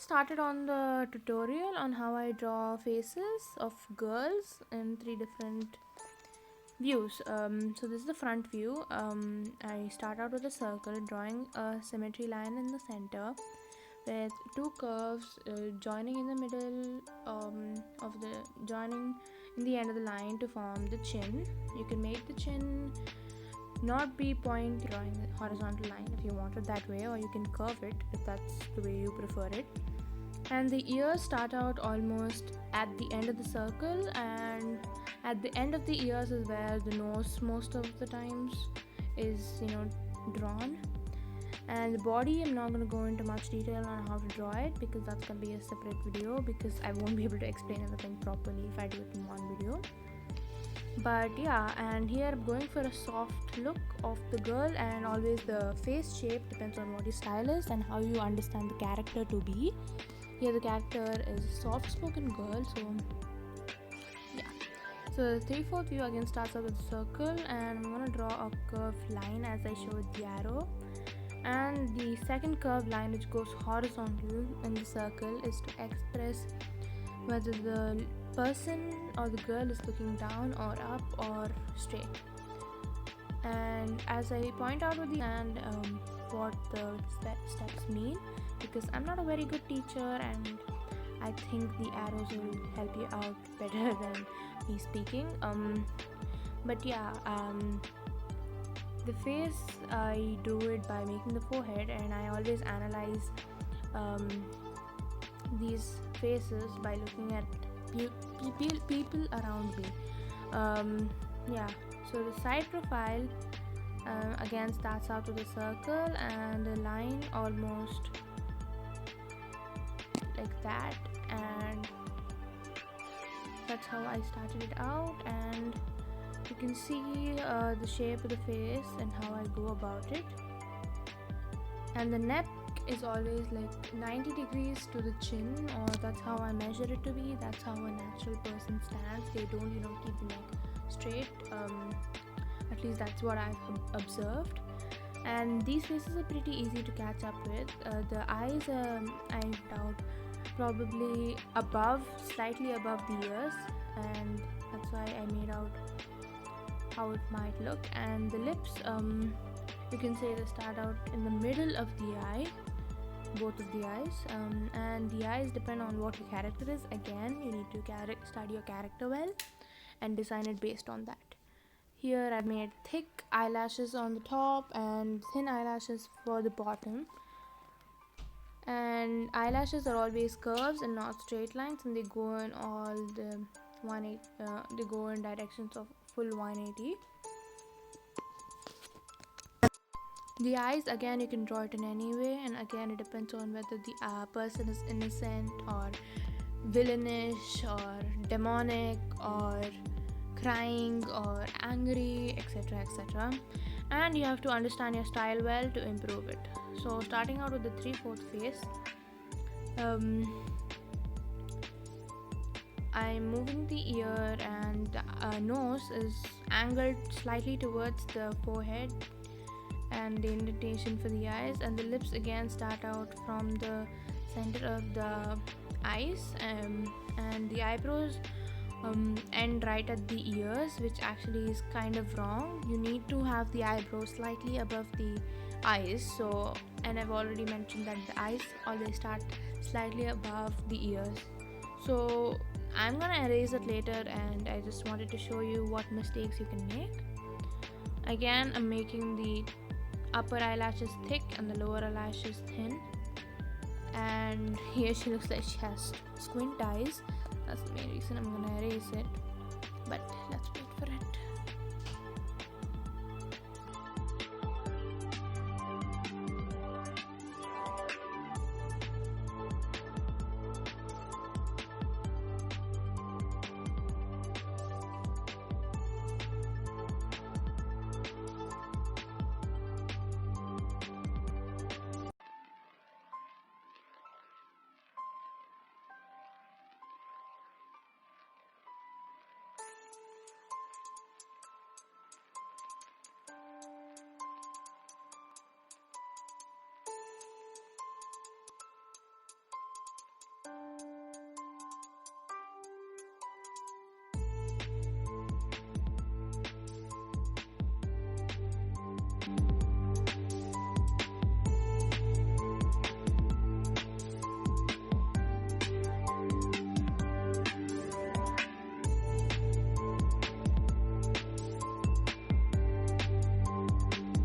get started on the tutorial on how I draw faces of girls in 3 different views. So this is the front view. I start out with a circle, drawing a symmetry line in the center with 2 curves joining in the middle joining in the end of the line to form the chin. You can make the chin not be point drawing a horizontal line if you want it that way, or you can curve it if that's the way you prefer it. And the ears start out almost at the end of the circle, and at the end of the ears is where the nose most of the times is drawn. And the body, I'm not going to go into much detail on how to draw it because that's going to be a separate video, because I won't be able to explain everything properly if I do it in one video. But yeah, and here I'm going for a soft look of the girl, and always the face shape depends on what your style is and how you understand the character to be. Here the character is a soft-spoken girl, so yeah. So the 3/4 view again starts out with a circle, and I'm going to draw a curved line as I showed the arrow. And the second curved line, which goes horizontal in the circle, is to express whether the person or the girl is looking down or up or straight. And as I point out with the hand what the steps mean, because I'm not a very good teacher and I think the arrows will help you out better than me speaking. But yeah, the face, I do it by making the forehead, and I always analyze these faces by looking at people around me. Yeah, so the side profile again starts out with a circle and a line almost like that, and that's how I started it out. And you can see the shape of the face and how I go about it. And the neck is always like 90 degrees to the chin, or that's how I measure it to be. That's how a natural person stands. They don't keep the neck straight. At least that's what I've observed. And these faces are pretty easy to catch up with. The eyes, I doubt, probably slightly above the ears, and that's why I made out how it might look. And the lips, you can say they start out in the middle of the eye, both of the eyes, and the eyes depend on what your character is. Again, you need to study your character well and design it based on that. Here I've made thick eyelashes on the top and thin eyelashes for the bottom. And eyelashes are always curves and not straight lines, and they go in all the they go in directions of full 180. The eyes, again, you can draw it in any way, and again it depends on whether the person is innocent or villainish or demonic or crying or angry, etc, etc. And you have to understand your style well to improve it. So starting out with the 3/4 face, I'm moving the ear, and the nose is angled slightly towards the forehead and the indentation for the eyes. And the lips again start out from the center of the eyes, and the eyebrows end right at the ears, which actually is kind of wrong. You need to have the eyebrows slightly above the eyes. So, and I've already mentioned that the eyes always start slightly above the ears. So I'm gonna erase it later, and I just wanted to show you what mistakes you can make. Again, I'm making the upper eyelashes thick and the lower eyelashes thin. And here she looks like she has squint eyes. That's the main reason I'm gonna erase it, but let's wait for it.